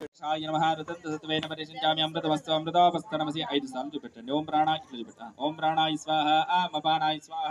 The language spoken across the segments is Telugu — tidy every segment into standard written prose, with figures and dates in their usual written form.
సాయ నమః రుతంతసత్వేన పరిశించామి అమృతమస్తు అమృతోపస్తనమసి 5 సార్లు చూపెట్టండి. ఓం ప్రాణాయ ఇట్లా చూపెట్టాలి. ఓం ప్రాణాయ స్వాహ అపానాయ స్వాహ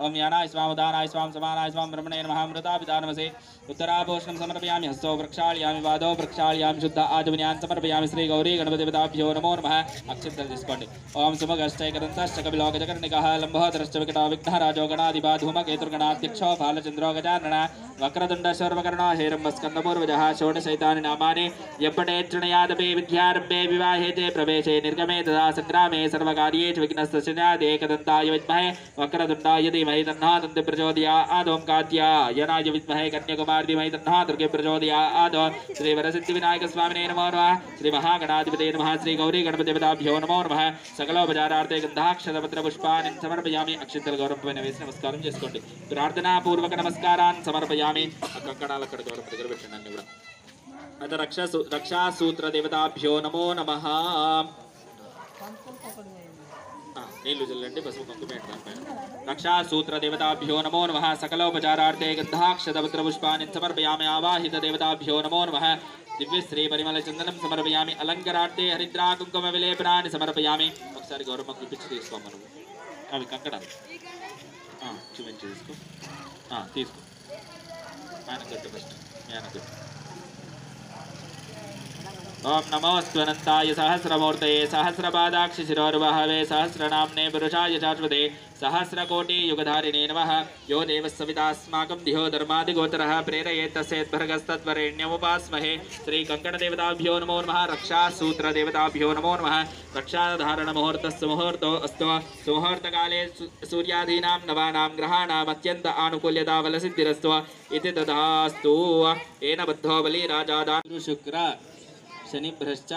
ఓం యానాయ స్వామ ఉదానాయ స్వామ సమానాయ స్వామ బ్రహ్మణే నమః అమృతాభిదానమసి उत्तराभूषणं समर्पयामि हस्तौ प्रक्षालयामि पादौ प्रक्षालयामि शुद्ध आचमन्यान् समर्पयामि श्री गौरी गणपतिदेवताभ्यो नमो नमः अक्षिंतలు తీసుకోండి. ఓం సుమగష్టైకదంతశ్చ కపిలోకజకర్ణికः లంబోదరశ్చ వికటో విఘ్నరాజో గణాధిపా ధూమకేతుర్గణాధ్యక్షో బాలచంద్రో గజానన వక్రతుండ శర్వకర్ణో హేరంబస్కందపూర్వజः షోడశైతాని నామాని యప్పటేక్షణయాదపి విద్యారంభే వివాహే చ ప్రవేశే నిర్గమే తదా సంగ్రామే సర్వకార్యేషు విఘ్నస్తస్య ఏకదంతాయ విద్మహే వక్రతుండాయ ధీమహి తన్నో దంతి ప్రచోదయాత్. ఓం కాత్యాయనాయ విద్మహే కన్యాకుమారి ధీమహి తన్నో దుర్గే ప్రచోదయాత్. శ్రీ వరసిద్ధివినాయక స్వామినే నమో నమః. శ్రీ మహాగణాధిపతే నమః. శ్రీ గౌరీ గణపతిదేవతాభ్యో నమో నమః. సకలోపచారార్థే గంధాక్షతపత్ర పుష్పాన్ని సమర్పయామి. అక్షింతలు గౌరవం వేసి నమస్కారం చేసుకోండి. ప్రార్థనా పూర్వక నమస్కారాన్ని సమర్పయామి. కంకణాలు అక్కడ గౌరవం దగ్గర పెట్టండి అన్ని కూడా. అత రక్షాసూత్ర దేవతాభ్యో నమో నమః. నీళ్లు చల్లండి, పసుపు కుంకుమ పెట్టండి. రక్షాసూత్ర దేవతాభ్యో నమో నమః. సకలోపచారార్థే గంధాక్షతపత్ర పుష్పాన్ని సమర్పయామి. ఆవాహిత దేవతాభ్యో నమో నమః. దివ్యశ్రీ పరిమళ చందనం సమర్పయామి. అలంకరార్థే హరిద్రా కుంకుమ విలేపనాన్ని సమర్పయామి. ఒకసారి గౌరవం చూపించి తీసుకో. మనం అవి కంకణాలు చూపించి తీసుకో. తీసుకో. ఆయన గట్టు ఫస్ట్ ఆయన గట్టు. ఓం నమోస్త్వనంతాయ సహస్రమూర్తయే సహస్రపాదాక్షి శిరోర్వహవే సహస్రనామ్నే పురుషాయ శాశ్వతే సహస్రకోటి యుగధారిణే నమః. యో దేవస్సవితాస్మాకం ధియో ధర్మాదిగోచరః ప్రేరయేత్తస్యేద్భర్గస్తద్వరేణ్యముపాస్మహే. శ్రీ కంకణదేవతాభ్యో నమో నమః. రక్షాసూత్రదేవతాభ్యో నమో నమః. రక్షాధారణముహూర్తస్సు ముహూర్తో అస్తు. సుముహూర్తకాలే సూర్యాదీనాం నవానాం గ్రహాణాం అత్యంత ఆనుకూల్యతా బలసిద్ధిరస్తు ఇతి తదాస్తు. ఏన బద్ధో బలి రాజాదా శుక్ర శనిభ్రశ్చ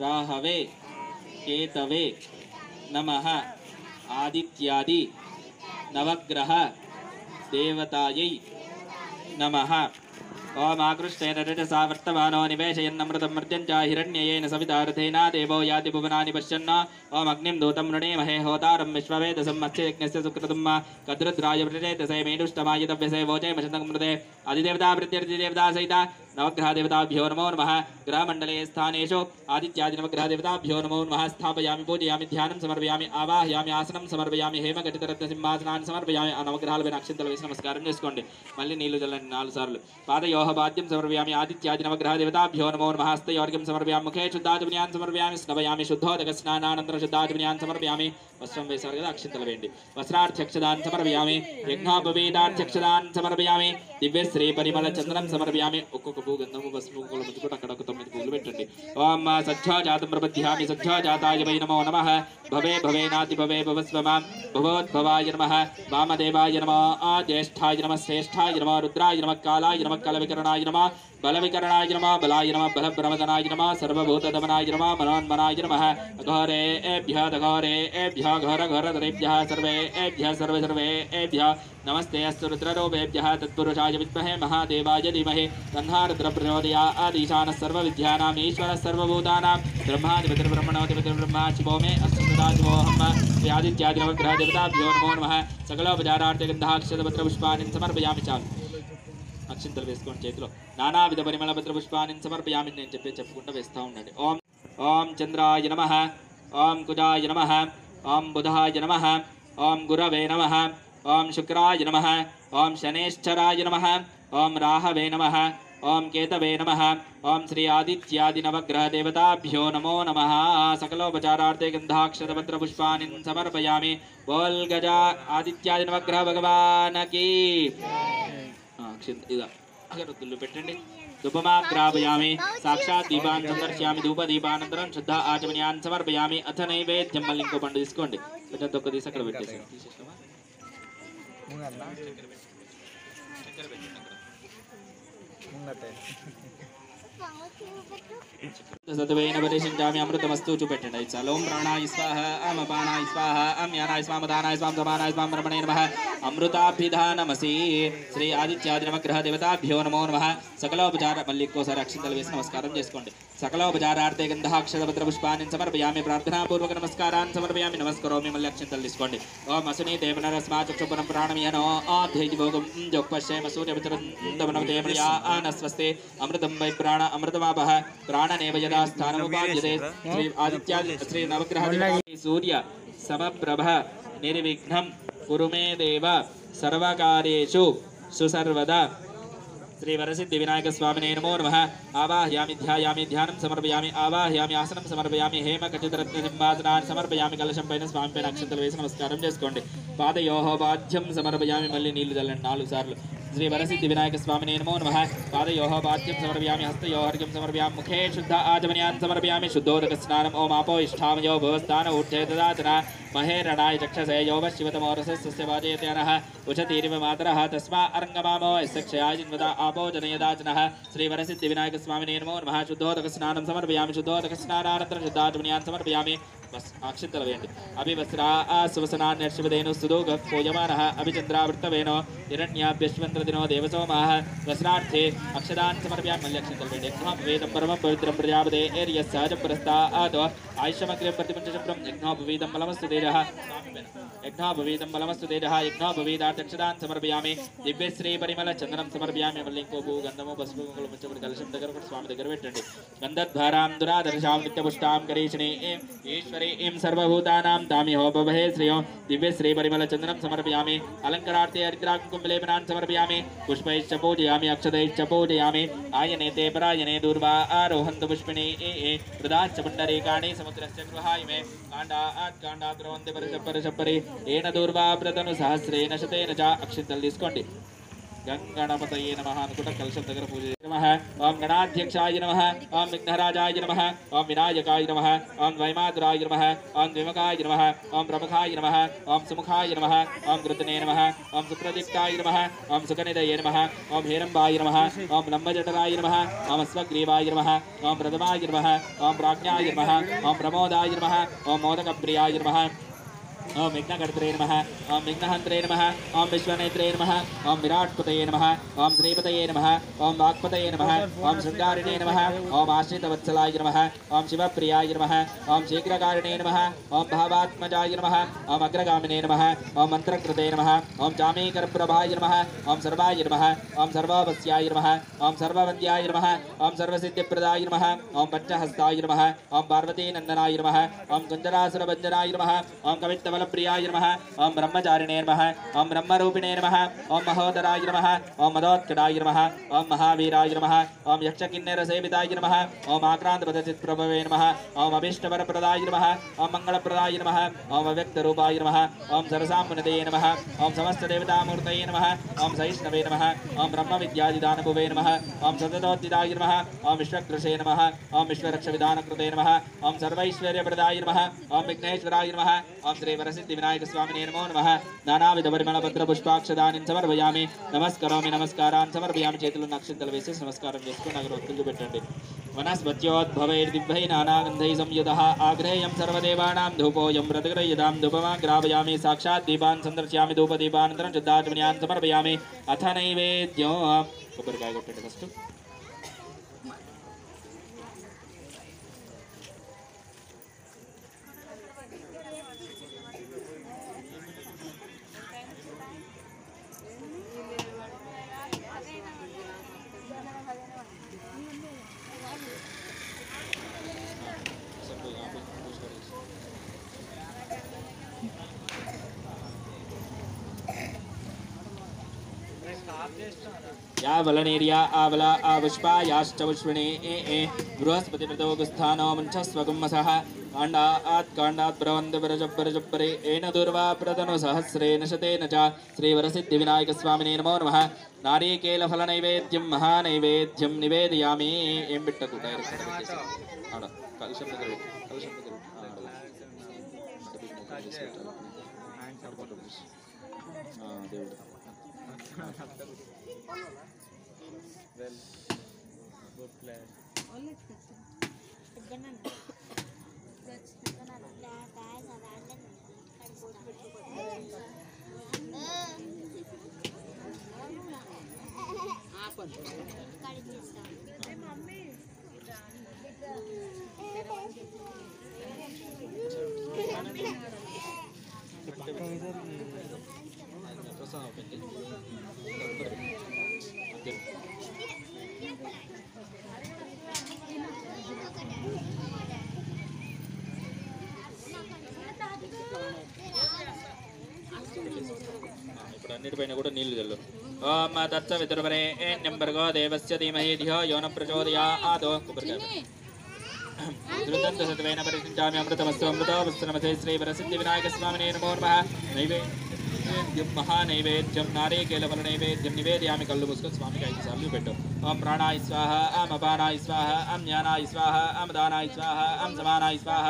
రాహవే కేతవే నమః. ఆదిత్యాది నవగ్రహ దేవతాయై నమః. ఓం ఆకృష్టేన రజసా వర్తమానో నివేశయన్నమృతం మర్త్యం చ హిరణ్యయేన సవితార్థేన దేవో యాతి భువనాని పశ్యన్న. ఓం అగ్నిం దూతం నృణేమహే హోతారం విశ్వవేదసం మత్స్యయజ్ఞస్య సుకృతం కద్రుద్రాయ ప్రచేతసే మేనుష్టమాయ తవ్యసే వోచైమ శతమృతే. అధిదేవతా ప్రత్యర్థిదేవతా సహిత నవగ్రహదేవతాభ్యో నమో నమః. గ్రహమండలే స్థానేషు ఆదిత్యాది నవగ్రహదేవతాభ్యో నమో నమః. స్థాపయామి పూజయామి ధ్యానం సమర్పయామి ఆవాహయామి ఆసనం సమర్పయామి హేమఘటితరత్న సింహాసనాన్ని సమర్పయామి. ఆ నవగ్రహాల పైన అక్షింతలు వేసి నమస్కారం చేసుకోండి. మళ్ళీ నీళ్లు చల్లండి 4 సార్లు. పాదయోః పాద్యం సమర్పయామి. ఆదిత్యాది నవగ్రహదేవతాభ్యో నమో నమః. హస్తయోర్ఘ్యం సమర్పయామి. ముఖే శుద్ధాచమనీయాన్ని సమర్పయామి. స్నవయామి శుద్ధోదక స్నానానంతరం శుద్ధాచమనీయాన్ని సమర్పయామి. వస్త్రం వేశారు కదా అక్షింతలు వేయండి. వస్త్రార్థ్యక్షదాన్ని సమర్పయామి. యజ్ఞోపవీతార్థ్యక్షదాన్ని సమర్పయామి. దివ్యశ్రీ పరిమళ చందనం సమర్పయామి. ఒక్కొక్క పూ గంధము పసుపు కుంకుమలు ముంచుకుంటూ అక్కడ ఒక 9 పూలు పెట్టండి. ఓం సజ్జాజాతం ప్రపద్యామి. సజ్జాజాతాయ వై నమో నమః. భవే భవేనాతి భవే భవస్వమాం. భవోద్భవాయ నమః. వామదేవాయ నమః. జ్యేష్ఠాయ నమః. శ్రేష్ఠాయ నమః. రుద్రాయ నమః. కాలాయ నమః. కలవికరణాయ నమః. బలవికరణాయ నమః. బలాయ నమః. బలభ్రమదనాయ నమః. సర్వభూతదమనాయ నమః. మనోన్మనాయ నమః. ఘోరేభ్యః ఘోరేభ్యః ఘోరఘోరధరేభ్యః సర్వేభ్యః సర్వేభ్యః నమస్తే అస్తు రుద్రరూపేభ్యః తత్పురుషాయ విద్మహే మహాదేవాయ ధీమహి తన్నో రుద్రః ప్రచోదయాత్. ఈశానः సర్వవిద్యానాం ఈశ్వరः సర్వభూతానాం బ్రహ్మాధిపతిర్బ్రహ్మణోధిపతిర్బ్రహ్మ శివో మే అస్తు సదా శివోహం. శ్రీ ఆదిత్యాది నవగ్రహదేవతాభ్యో నమో నమః. సకలోపచారార్థే గంధాక్షతపత్ర పుష్పాన్ని సమర్పయామి. చాలు అక్షింతలు వేసుకోండి చేతిలో. నానావిధ పరిమళ పత్ర పుష్పాన్ని సమర్పయామి. నేను చెప్పుకుంటూ వేస్తూ ఉండండి. ఓం ఓం చంద్రాయ నమః. ఓం కుజాయ నమః. ఓం బుధాయ నమః. ఓం గురవే నమః. ఓం శుక్రాయ నమః. ఓం శనేశ్చరాయ నమః. ఓం రాహవే నమః. ఓం కేతవే నమః. ఓం శ్రీ ఆదిత్యాది నవగ్రహదేవతాభ్యో నమో నమః. సకలోపచారార్థే గంధాక్షతపత్ర పుష్పాన్ని సమర్పయామి. బోల్ గజా ఆదిత్యాది నవగ్రహ భగవానకి. అగరొత్తులు పెట్టండి. ధూపమాగ్రాపయామి. సాక్షాత్ దీపాన్ని సందర్శయామి. ధూపదీపానంతరం శుద్ధ ఆచమనీయాన్ని సమర్పయామి. అథ నైవేద్యం. మళ్ళీ ఇంకో పండు తీసుకోండి. కొంచెం తొక్క తీసి అక్కడ పెట్టేసి సత్వేన పరిశించామి. అమృతమస్తు చూపెట్టండి. చాలు. ఓం ప్రాణాయ స్వాహ. అపానాయ స్వాహ. యానాయ స్వామ ఉదానాయ స్వామ సమానాయ స్వామ బ్రహ్మణే నమః. అమృతాభిధానమసి శ్రీ ఆదిత్యాది నవగ్రహ దేవతాభ్యో నమో నమః సకలోపచార మళ్ళీ ఇంకోసారి అక్షంతలు వేసి నమస్కారం చేసుకోండి సకలోపచారార్థే గంధాక్షరపత్ర పుష్పాన్ని సమర్పయామి ప్రార్థనాపూర్వక నమస్కారాన్ని సమర్పయామి నమస్కరోమి మళ్ళీ అక్షంతలు తీసుకోండి ఓం అసుని దేవనరస్మా చక్షుపురం ప్రాణమయనో ఆధేజిభోగం జోక్పశ్చేమ సూర్యపుత్రమనవదేమయా ఆనస్వస్తే అమృతం వై ప్రాణ అమృతమాపః ప్రాణనేవ యదా స్థానముపాద్యతే శ్రీ ఆదిత్యాది శ్రీ నవగ్రహ సూర్య సమప్రభ నిర్విఘ్నం కురు మే దేవ సర్వకార్యేషు సుసర్వదా శ్రీ వరసిద్ధి వినాయక స్వామినే నమో నమః ఆవాహయామి ధ్యాయామి ధ్యానం సమర్పయామి ఆవాహయామి ఆసనం సమర్పయామి హేమ ఖచ్చితరత్న సింహాసనాన్ని సమర్పయామి కలశం పైన స్వామి పైన అక్షంతలు వేసి నమస్కారం చేసుకోండి పాదయోహో బాధ్యం సమర్పయామి మళ్ళీ నీళ్లు చల్లండి 4 సార్లు శ్రీ వరసిద్ధి వినాయక స్వామినే నమో నమః పాదయోహ బాధ్యం సమర్పయామి హస్తయోహర్ఘ్యం సమర్పయామి ముఖే శుద్ధ ఆచమనీయాన్ సమర్పయామి శుద్ధోదక స్నానం ఓం ఆపో ఇష్టామయో భవస్థాన ఊర్జే దదాతన మహేరణాయ చక్షసే యో శివతమోరసస్య వాజయతనః ఉచతీరివ మాతరః తస్మా అరంగమామో యస్య క్షయాజిన్వద ఆపో జనయదాచనః శ్రీ వరసిద్ధి వినాయక స్వామినే నమో నమః శుద్ధోదక స్నానం సమర్పయామి శుద్ధోదక స్నానానంతరం శుద్ధాచమనీయాన్ సమర్పయామి అక్షంతలు వేయండి అభివస్రా సువసనాన్యర్షివదేను సుదోగ పూజమానః అభిచంద్రావృత్తవేనో హిరణ్యాభ్యశ్వంతదినో దేవసోమాః వస్నార్థే అక్షదాన్ సమర్పయామి మళ్ళీ అక్షంతలు వేయండి యజ్ఞోపవేదం పరమం పవిత్రం ప్రజాపతే ఏర్యస్సాజం పురస్తాదో ఆయుష్యమగ్రం ప్రతిపంచశుభ్రం యజ్ఞోపవేదం బలమస్తు తేజః యజ్ఞోపవేదం బలమస్తు తేజః యజ్ఞోపవేదార్థక్షదాన్ సమర్పయామి దివ్యశ్రీ పరిమళ చందనం సమర్పయామి మళ్ళీ ఇంకో భూ గంధము పసుపు కుంకుమ పంచముడి కలశం దగ్గర కూడా స్వామి దగ్గర పెట్టండి గంధద్వారాం దురాదర్శాం నిత్యపుష్టాం కరీషిణి ఈశ్వరీ ఈం సర్వభూతానాం తామిహోపవహే శ్రియం దివ్యశ్రీ పరిమళ చందనం సమర్పయామి అలంకరార్థే హరిద్రాకుంకుమలేపనాన్ సమర్పయామి పుష్పైశ్చ పూజయామి అక్షతైశ్చ పూజయామి ఆయనేతే పరాయణే దూర్వా ఆరోహంతు పుష్పిణి వృదాశ్చ పుండరీకాణి సముద్రస్య గృహాయిమే కాండాత్ కాండాద్రవంతి పరశపరి ఏన దూర్వా ప్రతను సహస్రేణ శతేన చ అక్షింతలు తీసుకోండి గంగణపతయే నమః అనుకుంటా కలశం దగ్గర పూజ నమః ఓం గణాధ్యక్షాయ నమః ఓం విఘ్నరాజాయ నమః ఓం వినాయకాయ నమః ఓం ద్వైమాతురాయ నమః ఓం ద్విముఖాయ నమః ఓం ప్రముఖాయ నమః ఓం సుముఖాయ నమః ఓం కృతనే నమః ఓం సుప్రదీప్తాయ నమః ఓం సుకనిదయే నమః ఓం హేరంబాయ నమః ఓం లంబజటరాయ నమః ఓం అశ్వగ్రీవాయ నమః ఓం ప్రథమాయ నమః ఓం ప్రాజ్ఞాయ నమః ఓం ప్రమోదాయ నమః ఓం మోదకప్రియాయ నమః ओम विघ्नकर्त्रे नमः ओम विघ्नहन्त्रे नमः ओम विश्वनेत्रे नमः ओम विराट्पतये नमः ओम श्रीपतये नमः ओम वाक्पतये नमः ओम शृंगारिणे नमः ओम आश्रितवत्सलाय नमः ओम शिवप्रियाय नमः ओम शीघ्रकारिणे नमः ओम भावात्मजाय नमः ओम अग्रगामिने नमः ओम मन्त्रकृते नमः ओम चामीकरप्रभाय नमः ओम सर्वाय नमः ओम सर्ववस्याय नमः ओम सर्ववन्द्याय नमः ओम सर्वसिद्धिप्रदाय नमः ओम पञ्चहस्ताय नमः ओम पार्वतीनन्दनाय नमः ओम कुञ्जरासुरभञ्जनाय नमः ओम कवित्तवल प्रियाय नमः ओम ब्रह्मचारिणे नमः ओम ब्रह्मरूपिणे नमः ओम महोदराय नमः ओम मदोत्कटाय नमः ओम महावीराय नमः ओम यक्षकिन्नरसेविताय नमः ओम आक्रान्तपदचित्प्रभवे नमः ओम अभीष्टवरप्रदाय नमः ओम मंगलप्रदाय नमः ओम अव्यक्तरूपाय नमः ओम सरसामुनितये नमः ओम समस्तदेवतामूर्तये नमः ओम सहिष्णवे नमः ओम ब्रह्मविद्यादिदानभुवे नमः ओम सततोत्थिताय नमः ओम विश्वकृषे नमः ओम विश्वरक्षविधानकृते नमः ओम सर्वैश्वर्यप्रदाय नमः ओम विघ्नेश्वराय नमः ओम श्री वरसिद्धि विनायक स्वामिने नमो नमः नानाविध परिमళపత్ర పుష్పాక్షదాని సమర్పయామి నమస్కరోమి నమస్కారాన్ సమర్పయామి చేతులు అక్షంతలు వేసి నమస్కారం చేసుకొని అగరొత్తులు పెట్టండి వనస్పత్యోద్భవైర్దివ్యై నానాగంధై సంయుతః ఆగ్రేయం సర్వదేవానాం ధూపోయం ప్రతిగ్రహ్యతాం ధూపమా గ్రావయామి సాక్షాత్ దీపాన్ సందర్శయామి ధూపదీపానంతరం శుద్ధాచమనీయాన్ సమర్పయామి అథ నైవేద్యం కొబ్బరికాయ కొట్టండి ఫస్ట్ या वलनीर्या आवला आवुष्पा याश्च पुष्पिणी बृहस्पतिमृतो गुस्थानो मुञ्चस्वगुम्मसः काण्डात् काण्डात् ब्रवन्दपरजब्बरजब्बरे येन दूर्वा प्रतनु सहस्रेण शतेन च श्रीवरसिद्धिविनायकस्वामिने नमो नमः नारिकेलफलनैवेद्यं महानैवेद्यं निवेदयामि एं बिट्टकु कलशं దగ్గర దేవుడు well good plan ఇప్పుడు అన్నిటిపైన కూడా నీళ్లు చల్లు. ఓం తత్స వితుర్వరే న్యంబర్గో దేవస్య ధీమహి ధియో యో న ప్రచోదయాత్. కొబ్బరికాయ ధృతంతు సత్వేన పరిశుద్ధామి అమృతమస్తు అమృతమస్తు నమస్తే శ్రీ వరసిద్ధి వినాయక స్వామినే నమో నమః. నైవేద్యం మహానైవేద్యం నారీకేళఫల నైవేద్యం నివేదయామి. కళ్ళు మూసుకొని స్వామికి 5 సార్లు పెట్టు. ఓం ప్రాణాయ స్వాహ, ఓం అపానాయ స్వాహ, ఓం జ్ఞానాయ స్వాహ, ఓం దానాయ స్వాహ, ఓం సమానాయ స్వాహ,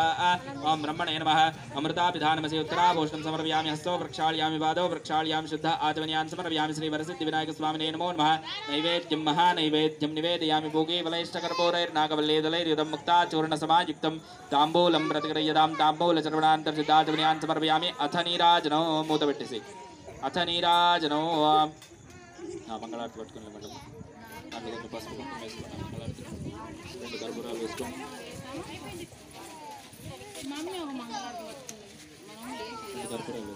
ఓం బ్రహ్మణే నమః. అమృతాపిధానమసి ఉత్తరాభూషణం సమర్పయామి. హస్తో ప్రక్షాళ్యామి, పాదో ప్రక్షాళ్యామి, శుద్ధ ఆచమనీయాన్ సమర్పయామి. శ్రీ వరసిద్ధి వినాయక స్వామినే నమో నమః. నైవేద్యం మహానైవేద్యం నివేదయామి. భోగే బలైష్టకర్పూరైర్నాగవల్లేదలైర్యుధం ముక్తాచూర్ణ సమాయుక్తం తాంబూలం ప్రతిగ్రహ్యతాం. తాంబూల చర్వణాంతర్శుద్ధాచమనీయాన్ సమర్పయామి. అథ నీరాజనో. మూత పెట్టేసి అథ నీరాజనో. మంగళారతి పట్టుకుని మేడం. దాంట్లో కొంచెం పసుపు కుంకుమ వేసుకోండి. మంగళారతి 2 కర్పూరాలు వేసుకోండి. కర్పూరాలు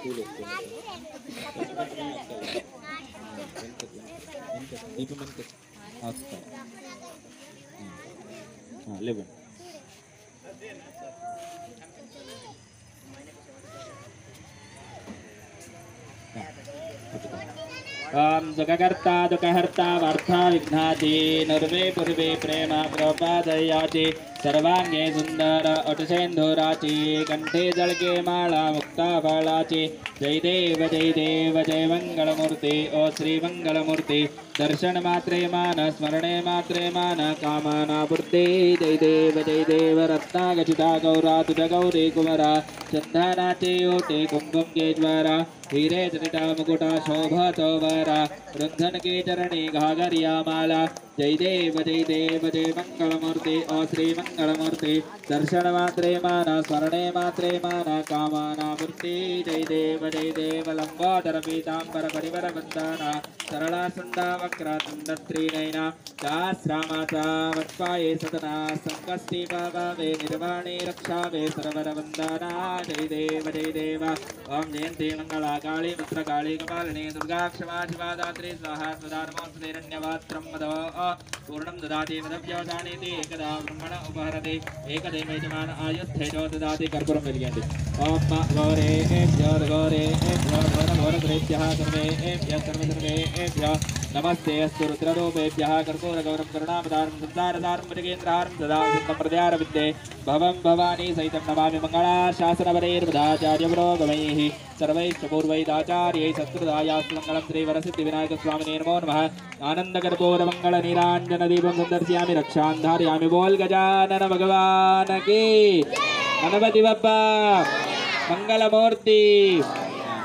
పూలు దీపం లేవండి. ఓం దుఃఖకర్తా దుఃఖహర్తా వార్తా విఘ్నాతి నర్వే పూర్వే ప్రేమ ప్రపాదయాతి. सर्वांगे सुंदर अटसेंधुराची कंठे जलके माला मुक्ता फलाची. जय देव जय मंगलमूर्ति ओ श्री मंगलमूर्ति. दर्शन मात्रे मान स्मरणे मात्रे मान कामना पूर्ति. जय देव रत्नागचिता गौरा तुझ गौरी कुमरा. चंदनाचे ओटे कुंकुम के ज्वारा हीरे जनिता मुकुटा शोभतो वरा. रुंधन के चरणी घाघरिया माला. जय देव जय मंगलमूर्ति ओ श्री मंगलमूर्ति. दर्शन मात्रे मान स्मरणे मात्रे मान कामना पूर्ति. जय देव लंबोदर पीतांबर परिवर वंदना. सरला सुंदा वक्र तुंड नैना. सहस्रामाता वत्पाये सतना. संकष्टि भावे निर्वाणे रक्षावे सर्वर वंदना. जय देव ओम जयंती मंगला काली भद्रकाली कपालिनी दुर्गा क्षमा शिवा दात्री स्वाहा सदा नमोऽस्तुते. हिरण्यवस्त्रं मदो पूर्णं ददाति मदव्यवसानेति. एकदा ब्रह्मण उपहरति एकदेव यजमान आयुस्थेजो ददाति. कर्पूरं वेलिगेयंడి. ओम गौरेभ्यो घोरघोरेभ्यः सर्वेभ्यः सर्वेभ्यः नमस्ते अस्तु. रुद्ररूपेभ्यः कर्पूरगौरं करुणावतारं संसारसारं मृगेन्द्रहारं सदा सिद्धं प्रद्यारविद्ये. भवं भवानी सहितं नमामि मंगलाशासनवरैर्वदाचार्यपुरोगमैः सर्वैश्च पूर्वैराचार्यैः सत्कृतायास्तु मंगलं. श्रीवरसिद्धिविनायकस्वामिने नमो नमः. आनन्दकर्पूरमङ्गलनीराञ्जनदीपं संदर्शयामि. रक्षां धारयामि. बोल गजानन भगवान की. गणपति बप्पा మంగళమూర్తి.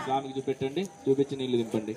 స్వామికి చూపెట్టండి. చూపించి నీళ్లు దింపండి.